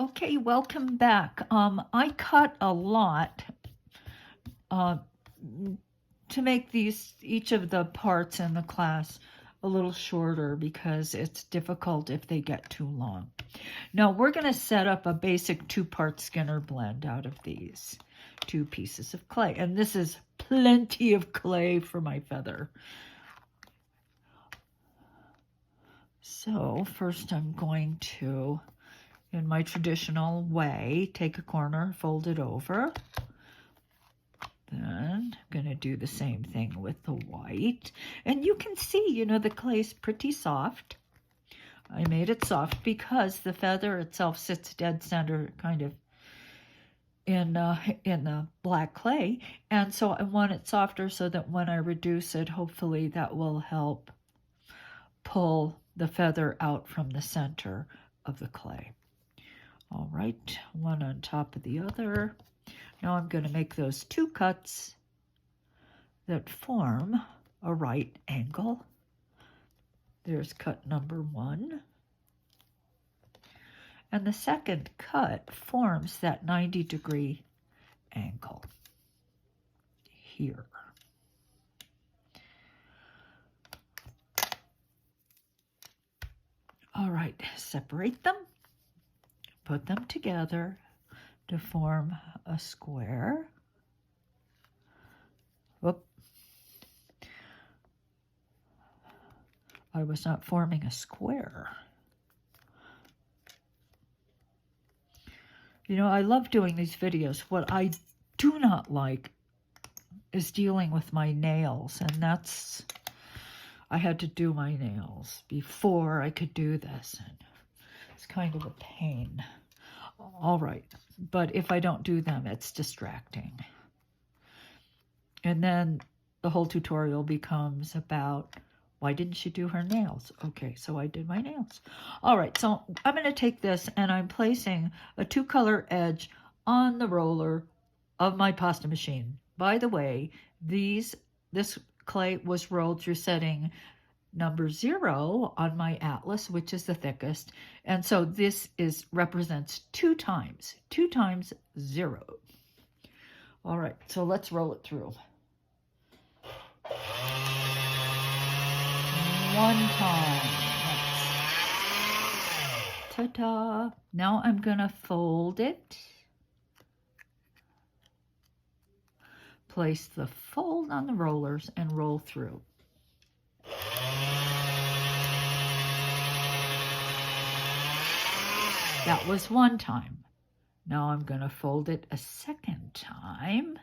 Okay, welcome back. I cut a lot to make each of the parts in the class a little shorter because it's difficult if they get too long. Now we're going to set up a basic 2-part Skinner blend out of these 2 pieces of clay. And this is plenty of clay for my feather. So first I'm going to, in my traditional way, take a corner, fold it over. Then I'm going to do the same thing with the white. And you can see, the clay's pretty soft. I made it soft because the feather itself sits dead center kind of in the black clay. And so I want it softer so that when I reduce it, hopefully that will help pull the feather out from the center of the clay. All right, one on top of the other. Now I'm going to make those 2 cuts that form a right angle. There's cut number 1. And the second cut forms that 90-degree angle here. All right, separate them, put them together to form a square. Whoop. I was not forming a square. I love doing these videos. What I do not like is dealing with my nails, and I had to do my nails before I could do this, and it's kind of a pain. All right, but if I don't do them, it's distracting. And then the whole tutorial becomes about, why didn't she do her nails? Okay, so I did my nails. All right, so I'm going to take this and I'm placing a 2-color edge on the roller of my pasta machine. By the way, this clay was rolled through setting number 0 on my atlas, which is the thickest. And so this represents 2 times 0. All right, so let's roll it through. 1 time. Ta-da. Now I'm going to fold it. Place the fold on the rollers and roll through. That was 1 time. Now I'm going to fold it a 2nd time.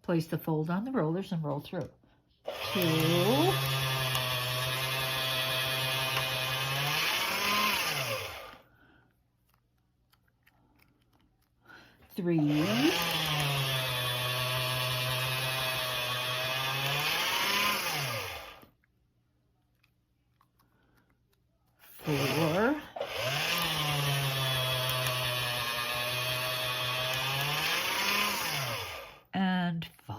Place the fold on the rollers and roll through. 2. 3. 4. And 5.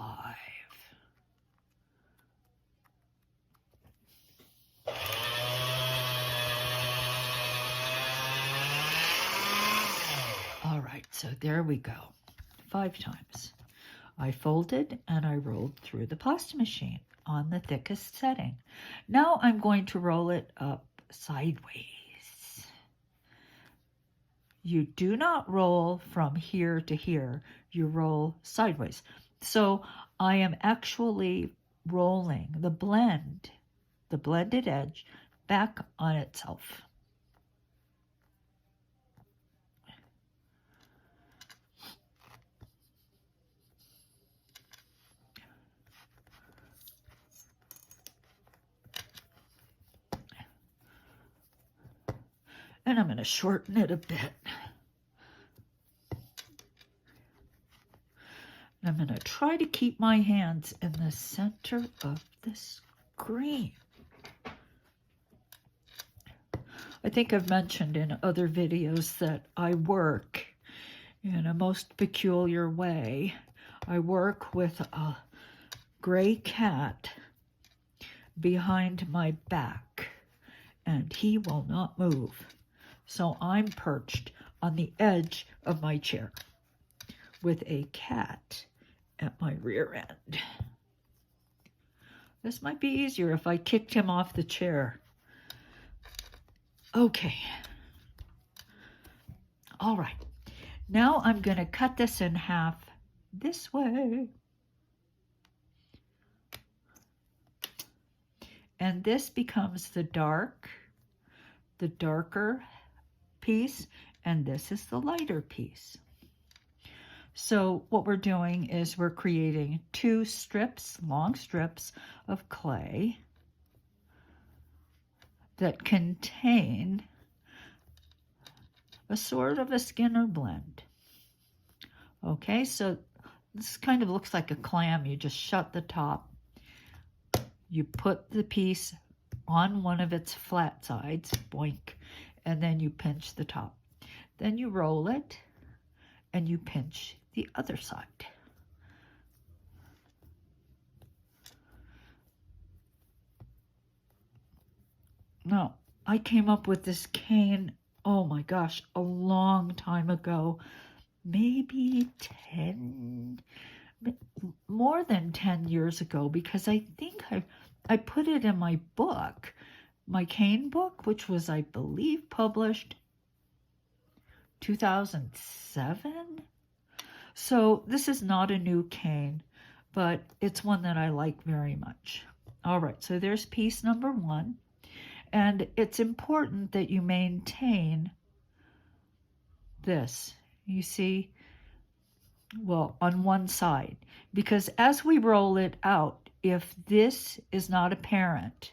All right, so there we go. 5 times. I folded and I rolled through the pasta machine on the thickest setting. Now I'm going to roll it up sideways. You do not roll from here to here. You roll sideways. So I am actually rolling the blended edge back on itself. And I'm going to shorten it a bit. I'm going to try to keep my hands in the center of the screen. I think I've mentioned in other videos that I work in a most peculiar way. I work with a gray cat behind my back, and he will not move. So I'm perched on the edge of my chair with a cat at my rear end. This might be easier if I kicked him off the chair. Okay. All right. Now I'm going to cut this in half this way. And this becomes the darker piece, and this is the lighter piece. So what we're doing is we're creating two strips, long strips of clay that contain a sort of a Skinner blend. Okay, so this kind of looks like a clam. You just shut the top. You put the piece on one of its flat sides, boink, and then you pinch the top. Then you roll it, and you pinch the other side. Now, I came up with this cane, oh my gosh, a long time ago, maybe more than 10 years ago, because I think I put it in my book, my cane book, which was, I believe, published 2007. So this is not a new cane, but it's one that I like very much. All right, so there's piece number one. And it's important that you maintain this, you see, well, on one side, because as we roll it out, if this is not apparent,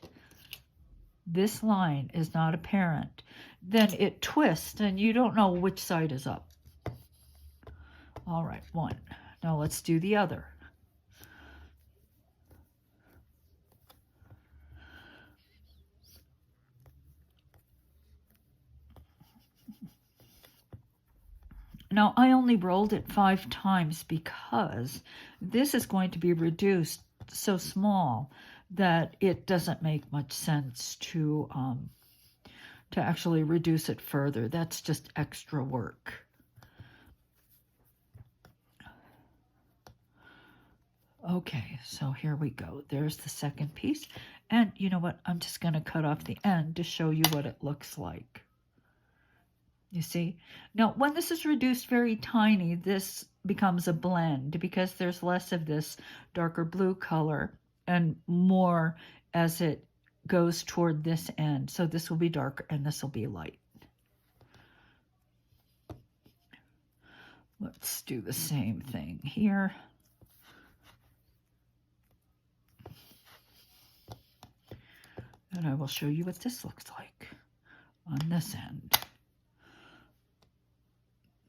this line is not apparent, then it twists and you don't know which side is up. All right, one. Now let's do the other. Now, I only rolled it 5 times because this is going to be reduced so small that it doesn't make much sense to actually reduce it further. That's just extra work. Okay, so here we go. There's the second piece. And you know what? I'm just going to cut off the end to show you what it looks like. You see? Now, when this is reduced very tiny, this becomes a blend because there's less of this darker blue color and more as it goes toward this end. So this will be darker and this will be light. Let's do the same thing here. And I will show you what this looks like on this end.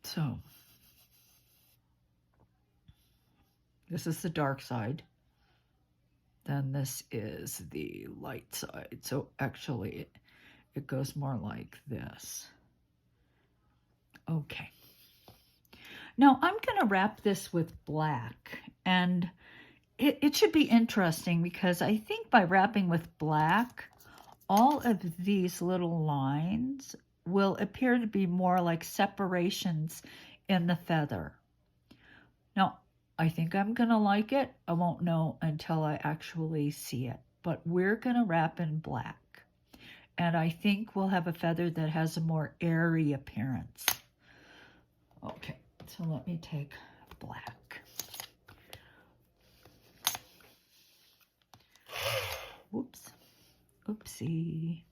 So, this is the dark side. Then this is the light side. So actually, it goes more like this. Okay. Now, I'm going to wrap this with black. And it should be interesting because I think by wrapping with black, all of these little lines will appear to be more like separations in the feather. Now, I think I'm going to like it. I won't know until I actually see it. But we're going to wrap in black. And I think we'll have a feather that has a more airy appearance. Okay, so let me take black. Whoops. Oopsie.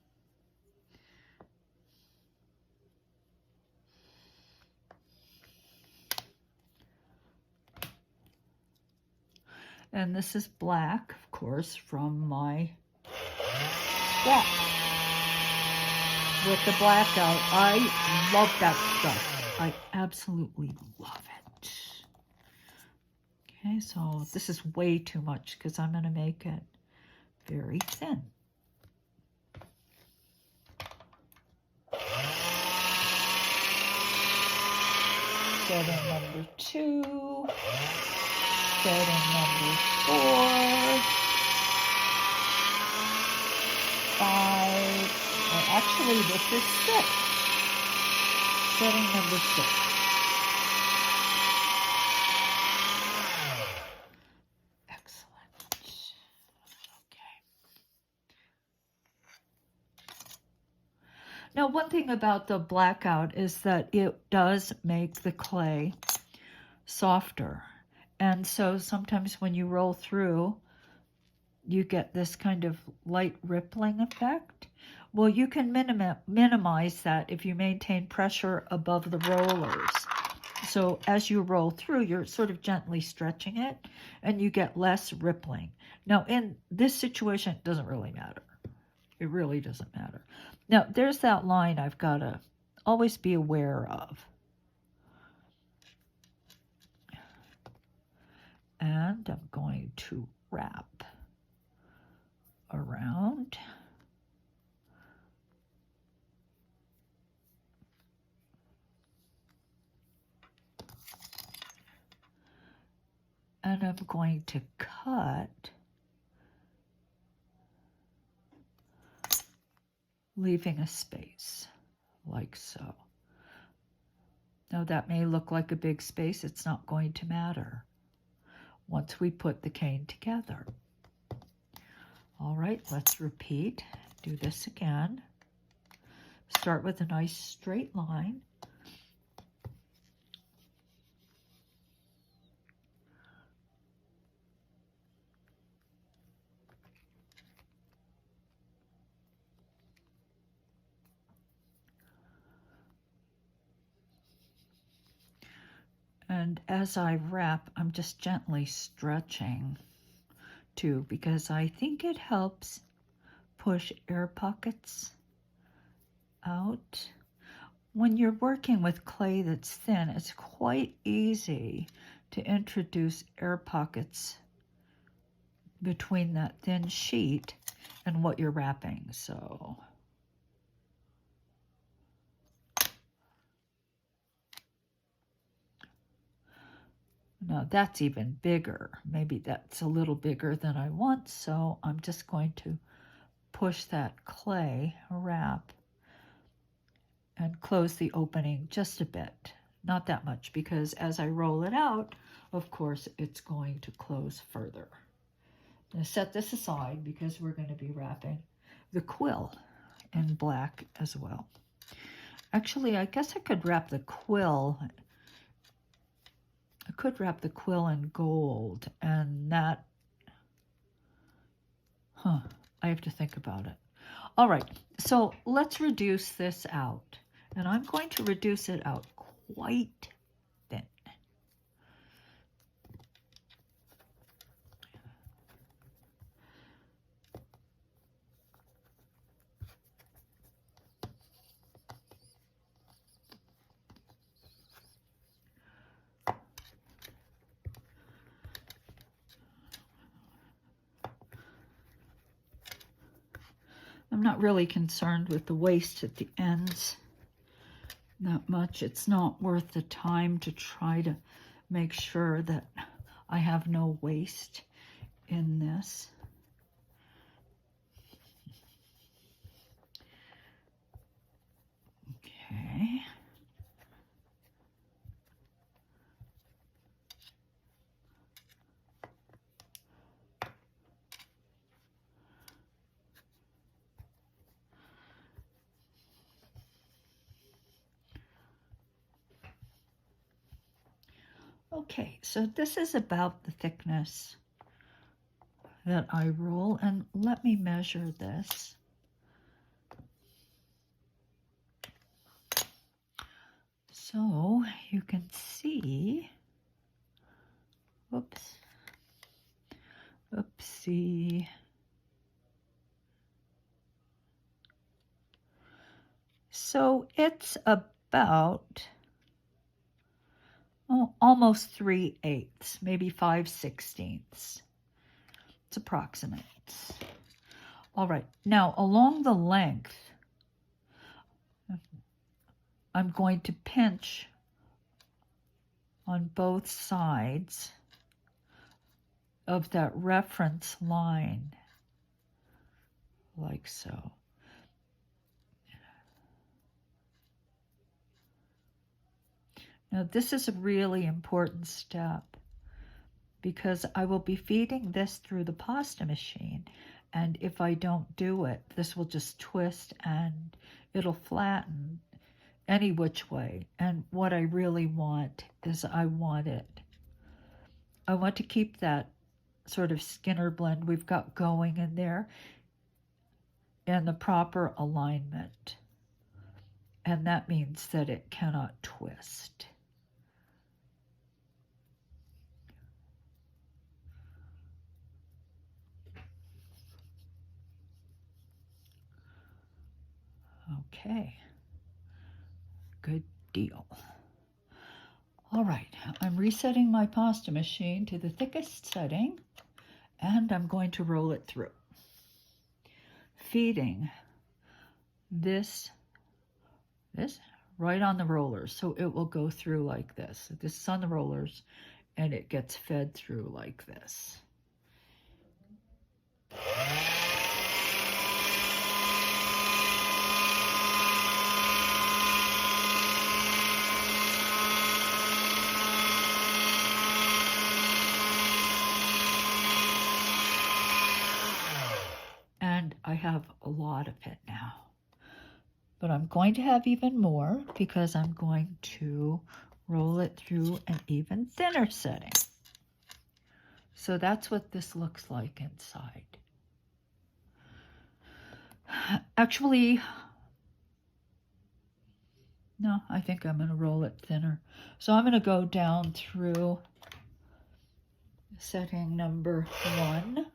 And this is black, of course, from my scrap. With the blackout, I love that stuff. I absolutely love it. Okay, so this is way too much because I'm going to make it very thin. Setting number 2. Setting number 4, 5, or actually this is 6. Setting number 6. Excellent. Okay. Now, one thing about the blackout is that it does make the clay softer. And so sometimes when you roll through, you get this kind of light rippling effect. Well, you can minimize that if you maintain pressure above the rollers. So as you roll through, you're sort of gently stretching it, and you get less rippling. Now, in this situation, it doesn't really matter. It really doesn't matter. Now, there's that line I've got to always be aware of. And I'm going to wrap around. And I'm going to cut, leaving a space, like so. Now that may look like a big space, it's not going to matter once we put the cane together. All right, let's repeat. Do this again. Start with a nice straight line. And as I wrap, I'm just gently stretching too, because I think it helps push air pockets out. When you're working with clay that's thin, it's quite easy to introduce air pockets between that thin sheet and what you're wrapping. So now that's even bigger. Maybe that's a little bigger than I want, so I'm just going to push that clay wrap and close the opening just a bit. Not that much, because as I roll it out, of course, it's going to close further. I'm going to set this aside because we're going to be wrapping the quill in black as well. Actually, I guess I could wrap the quill. I could wrap the quill in gold, and that, I have to think about it. All right, so let's reduce this out. And I'm going to reduce it out quite thin. I'm not really concerned with the waste at the ends that much. It's not worth the time to try to make sure that I have no waste in this. Okay. Okay, so this is about the thickness that I roll, and let me measure this. So you can see, oopsie. So it's about almost 3/8, maybe 5/16. It's approximate. All right, now along the length, I'm going to pinch on both sides of that reference line, like so. Now this is a really important step because I will be feeding this through the pasta machine, and if I don't do it, this will just twist and it'll flatten any which way. And what I really want is I want to keep that sort of Skinner blend we've got going in there in the proper alignment. And that means that it cannot twist. Okay, good deal. All right, I'm resetting my pasta machine to the thickest setting, and I'm going to roll it through, feeding this right on the rollers, so it will go through like this. This is on the rollers, and it gets fed through like this. And I have a lot of it now. But I'm going to have even more because I'm going to roll it through an even thinner setting. So that's what this looks like inside. Actually, no, I think I'm going to roll it thinner. So I'm going to go down through setting number 1.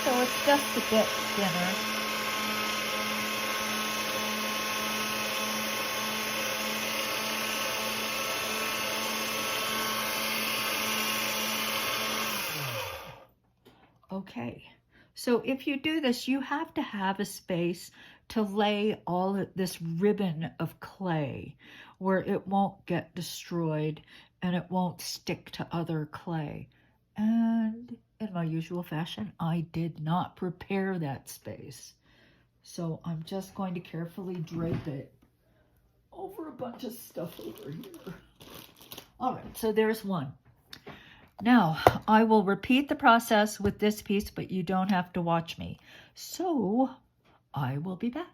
So it's just a bit thinner. Okay, so if you do this, you have to have a space to lay all of this ribbon of clay where it won't get destroyed and it won't stick to other clay. And in my usual fashion, I did not prepare that space. So I'm just going to carefully drape it over a bunch of stuff over here. All right, so there's one. Now, I will repeat the process with this piece, but you don't have to watch me. So I will be back.